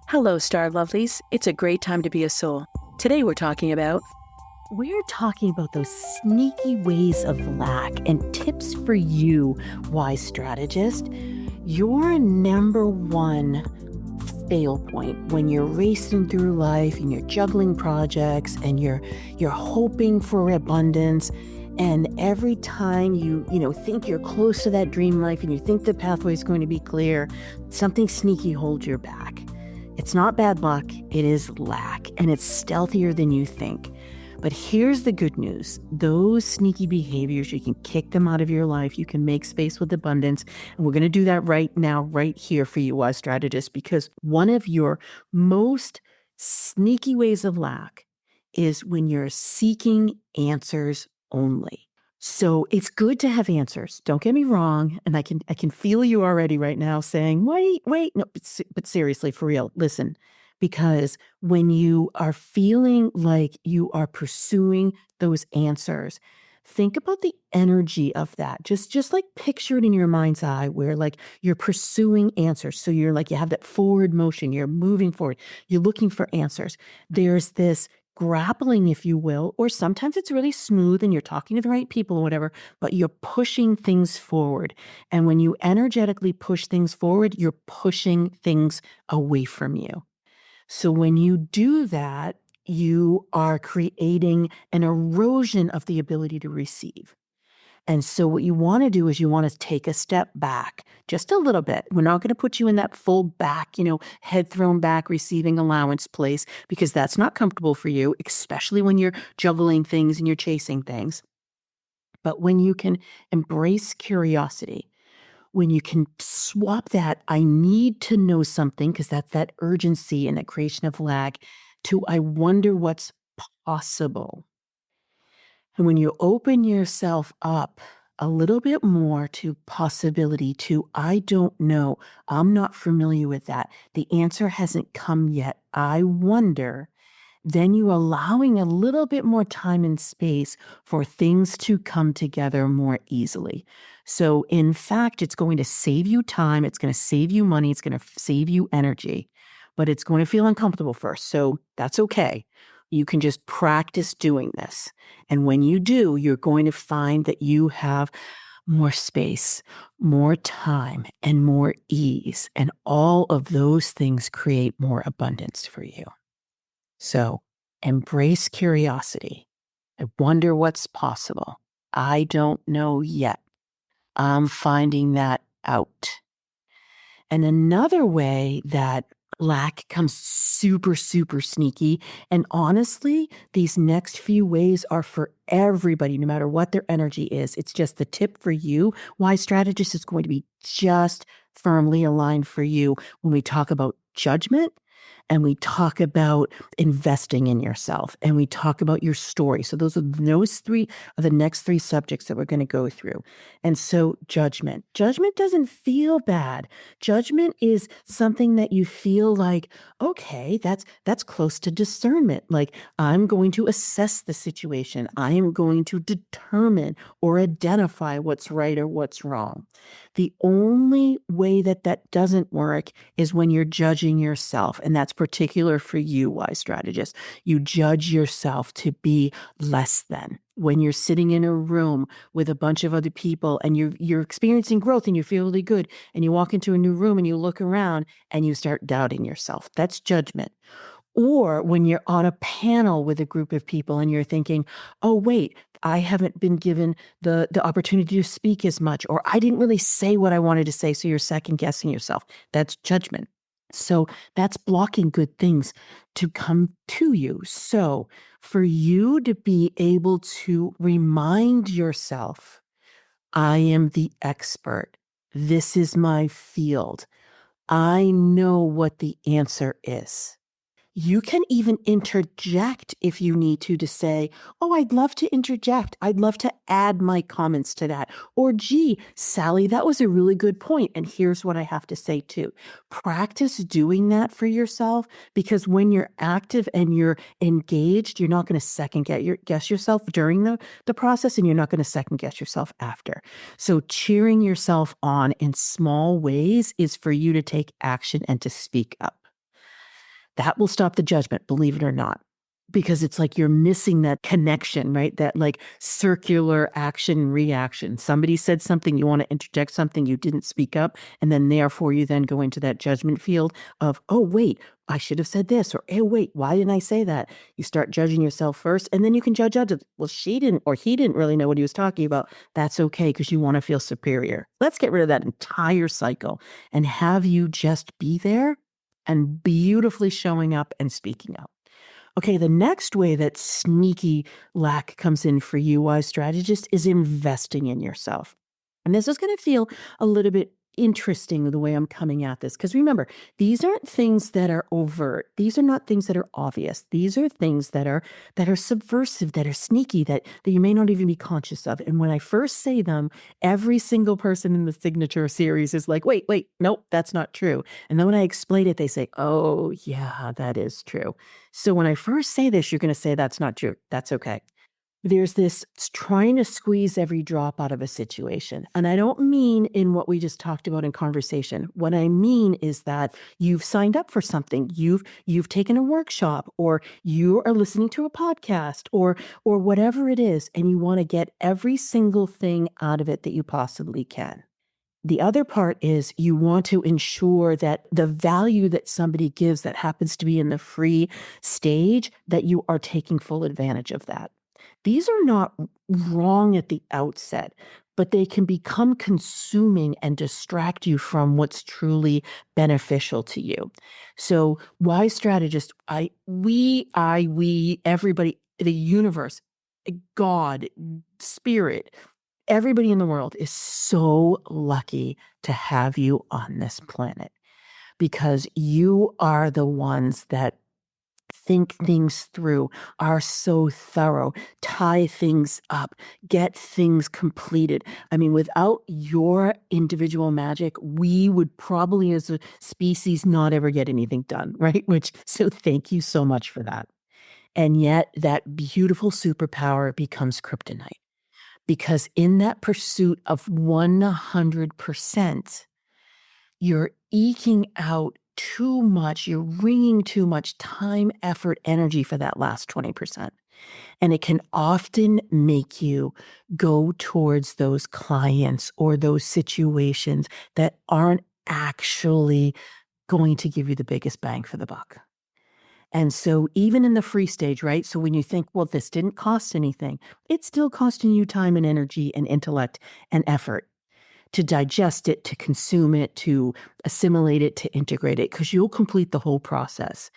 Hello, Star Lovelies. It's a great time to be a soul. Today we're talking about those sneaky ways of lack and tips for you, Wise Strategist. Your number one fail point when you're racing through life and you're juggling projects and you're hoping for abundance, and every time you think you're close to that dream life and you think the pathway is going to be clear, something sneaky holds you back. It's not bad luck, it is lack, and it's stealthier than you think. But here's the good news. Those sneaky behaviors, you can kick them out of your life. You can make space with abundance. And we're going to do that right now, right here for you, Wise Strategist, because one of your most sneaky ways of lack is when you're seeking answers only. So it's good to have answers. Don't get me wrong. And I can feel you already right now saying, wait. No, but seriously, for real, listen. Because when you are feeling like you are pursuing those answers, think about the energy of that. Just like picture it in your mind's eye where like you're pursuing answers. So you're like, you have that forward motion, you're moving forward, you're looking for answers. There's this grappling, if you will, or sometimes it's really smooth and you're talking to the right people or whatever, but you're pushing things forward. And when you energetically push things forward, you're pushing things away from you. So when you do that, you are creating an erosion of the ability to receive. And so what you want to do is you want to take a step back just a little bit. We're not going to put you in that full back, head thrown back, receiving allowance place, because that's not comfortable for you, especially when you're juggling things and you're chasing things. But when you can embrace curiosity, when you can swap that, I need to know something, because that's that urgency and that creation of lag, to I wonder what's possible. And when you open yourself up a little bit more to possibility, to I don't know, I'm not familiar with that, the answer hasn't come yet, I wonder, then you're allowing a little bit more time and space for things to come together more easily. So in fact, it's going to save you time, it's going to save you money, it's going to save you energy, but it's going to feel uncomfortable first. So that's okay. You can just practice doing this. And when you do, you're going to find that you have more space, more time, and more ease. And all of those things create more abundance for you. So embrace curiosity. I wonder what's possible. I don't know yet. I'm finding that out. And another way that lack comes super, super sneaky, and honestly, these next few ways are for everybody, no matter what their energy is. It's just the tip for you. Wise Strategist is going to be just firmly aligned for you when we talk about judgment, and we talk about investing in yourself, and we talk about your story. So those three are the next three subjects that we're going to go through. And so judgment doesn't feel bad. Judgment is something that you feel like, okay, that's close to discernment. Like, I'm going to assess the situation. I am going to determine or identify what's right or what's wrong. The only way that doesn't work is when you're judging yourself. And that's particular for you, Wise Strategist. You judge yourself to be less than. When you're sitting in a room with a bunch of other people and you're experiencing growth and you feel really good, and you walk into a new room and you look around and you start doubting yourself, that's judgment. Or when you're on a panel with a group of people and you're thinking, oh, wait, I haven't been given the opportunity to speak as much, or I didn't really say what I wanted to say, so you're second guessing yourself. That's judgment. So that's blocking good things to come to you. So for you to be able to remind yourself, I am the expert. This is my field. I know what the answer is. You can even interject if you need to say, oh, I'd love to interject. I'd love to add my comments to that. Or, gee, Sally, that was a really good point. And here's what I have to say too. Practice doing that for yourself, because when you're active and you're engaged, you're not going to second guess yourself during the process, and you're not going to second guess yourself after. So cheering yourself on in small ways is for you to take action and to speak up. That will stop the judgment, believe it or not. Because it's like you're missing that connection, right? That like circular action reaction. Somebody said something, you want to interject something, you didn't speak up. And then therefore you then go into that judgment field of, oh, wait, I should have said this. Or, hey, wait, why didn't I say that? You start judging yourself first. And then you can judge others. Well, she didn't, or he didn't really know what he was talking about. That's okay, because you want to feel superior. Let's get rid of that entire cycle and have you just be there and beautifully showing up and speaking up. Okay, the next way that sneaky lack comes in for you, Wise Strategist, is investing in yourself. And this is going to feel a little bit interesting the way I'm coming at this. Because remember, these aren't things that are overt. These are not things that are obvious. These are things that are subversive, that are sneaky, that you may not even be conscious of. And when I first say them, every single person in the signature series is like, wait, nope, that's not true. And then when I explain it, they say, oh, yeah, that is true. So when I first say this, you're going to say that's not true. That's okay. There's this trying to squeeze every drop out of a situation. And I don't mean in what we just talked about in conversation. What I mean is that you've signed up for something, you've taken a workshop, or you are listening to a podcast, or whatever it is, and you want to get every single thing out of it that you possibly can. The other part is you want to ensure that the value that somebody gives that happens to be in the free stage, that you are taking full advantage of that. These are not wrong at the outset, but they can become consuming and distract you from what's truly beneficial to you. So, wise strategist, we, everybody, the universe, God, spirit, everybody in the world is so lucky to have you on this planet, because you are the ones that think things through, are so thorough, tie things up, get things completed. I mean, without your individual magic, we would probably as a species not ever get anything done, right? So thank you so much for that. And yet that beautiful superpower becomes kryptonite, because in that pursuit of 100%, you're eking out too much, you're wringing too much time, effort, energy for that last 20%. And it can often make you go towards those clients or those situations that aren't actually going to give you the biggest bang for the buck. And so even in the free stage, right? So when you think, well, this didn't cost anything, it's still costing you time and energy and intellect and effort to digest it, to consume it, to assimilate it, to integrate it, because you'll complete the whole process.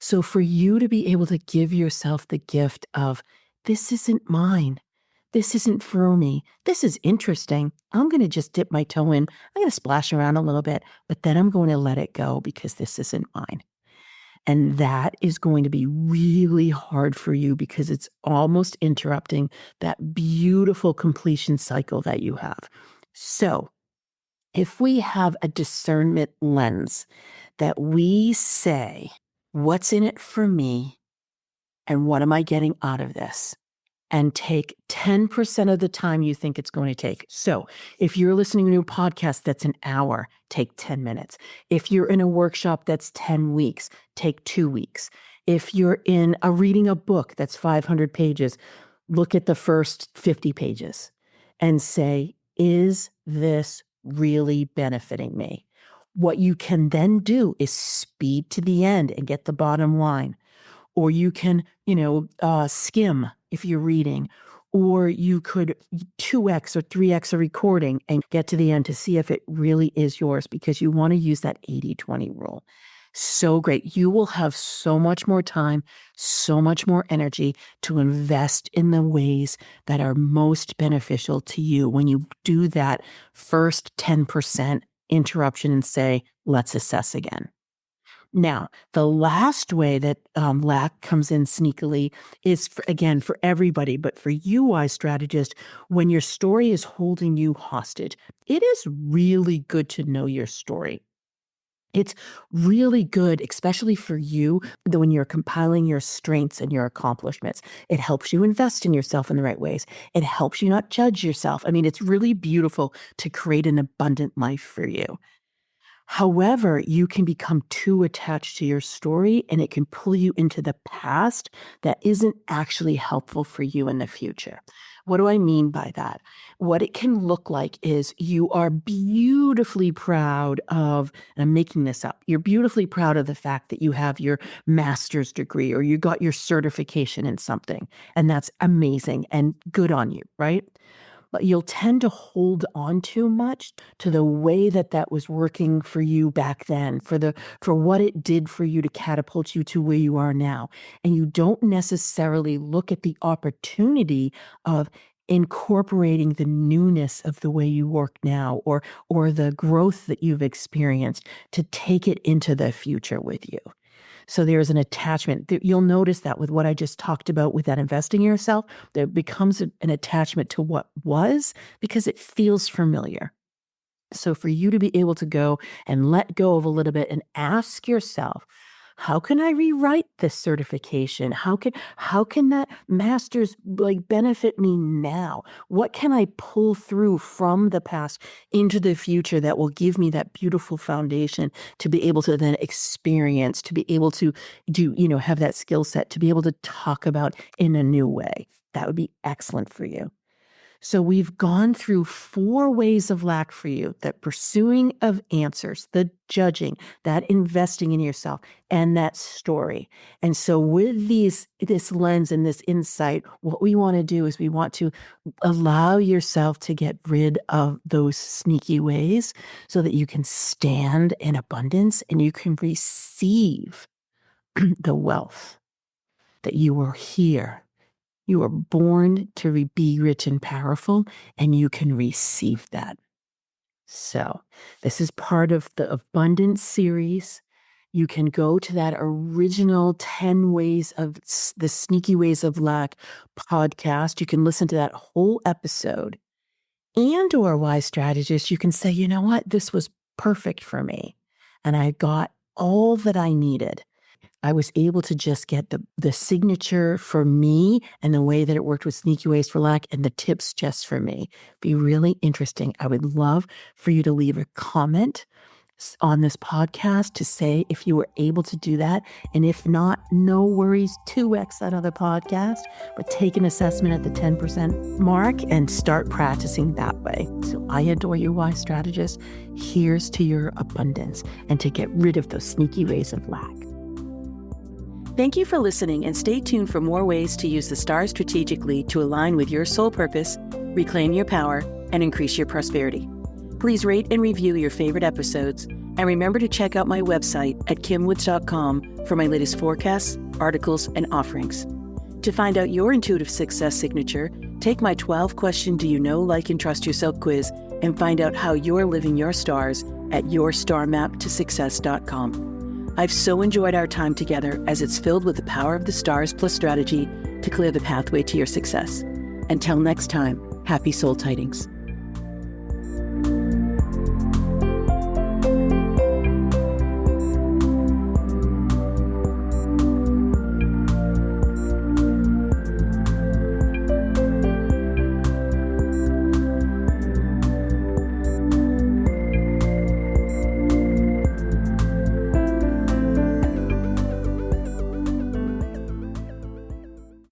So for you to be able to give yourself the gift of, this isn't mine. This isn't for me. This is interesting. I'm going to just dip my toe in. I'm going to splash around a little bit, but then I'm going to let it go because this isn't mine. And that is going to be really hard for you, because it's almost interrupting that beautiful completion cycle that you have. So if we have a discernment lens that we say, what's in it for me and what am I getting out of this? And take 10% of the time you think it's going to take. So if you're listening to a podcast that's an hour, take 10 minutes. If you're in a workshop that's 10 weeks, take 2 weeks. If you're reading a book that's 500 pages, look at the first 50 pages and say, is this really benefiting me? What you can then do is speed to the end and get the bottom line. Or you can, skim if you're reading, or you could 2x or 3x a recording and get to the end to see if it really is yours, because you want to use that 80-20 rule. So great. You will have so much more time, so much more energy to invest in the ways that are most beneficial to you when you do that first 10% interruption and say, let's assess again. Now, the last way that lack comes in sneakily is, for everybody, but for you, Wise Strategist, when your story is holding you hostage, it is really good to know your story. It's really good, especially for you, that when you're compiling your strengths and your accomplishments, it helps you invest in yourself in the right ways. It helps you not judge yourself. I mean, it's really beautiful to create an abundant life for you. However, you can become too attached to your story and it can pull you into the past that isn't actually helpful for you in the future. What do I mean by that? What it can look like is you are beautifully proud of, and I'm making this up, you're beautifully proud of the fact that you have your master's degree or you got your certification in something. And that's amazing and good on you, right? But you'll tend to hold on too much to the way that that was working for you back then, for what it did for you to catapult you to where you are now. And you don't necessarily look at the opportunity of incorporating the newness of the way you work now or the growth that you've experienced to take it into the future with you. So there's an attachment. You'll notice that with what I just talked about with that investing in yourself, there becomes an attachment to what was because it feels familiar. So for you to be able to go and let go of a little bit and ask yourself, how can I rewrite this certification? How can that master's benefit me now? What can I pull through from the past into the future that will give me that beautiful foundation to be able to then experience, to be able to have that skill set, to be able to talk about in a new way? That would be excellent for you. So we've gone through 4 ways of lack for you: that pursuing of answers, the judging, that investing in yourself, and that story. And so with this lens and this insight, what we want to do is we want to allow yourself to get rid of those sneaky ways so that you can stand in abundance and you can receive the wealth that you are here. You were born to be rich and powerful, and you can receive that. So this is part of the Abundance series. You can go to that original 10 ways of the sneaky ways of lack podcast. You can listen to that whole episode. And or Wise Strategist, you can say, you know what, this was perfect for me. And I got all that I needed. I was able to just get the signature for me and the way that it worked with Sneaky Ways for Lack and the tips just for me. Be really interesting. I would love for you to leave a comment on this podcast to say if you were able to do that. And if not, no worries, 2x that other podcast, but take an assessment at the 10% mark and start practicing that way. So I adore you, Wise Strategist. Here's to your abundance and to get rid of those sneaky ways of lack. Thank you for listening, and stay tuned for more ways to use the stars strategically to align with your soul purpose, reclaim your power, and increase your prosperity. Please rate and review your favorite episodes, and remember to check out my website at kimwoods.com for my latest forecasts, articles, and offerings. To find out your intuitive success signature, take my 12-question Do You Know, Like, and Trust Yourself quiz and find out how you're living your stars at yourstarmaptosuccess.com. I've so enjoyed our time together as it's filled with the power of the stars plus strategy to clear the pathway to your success. Until next time, happy soul tidings.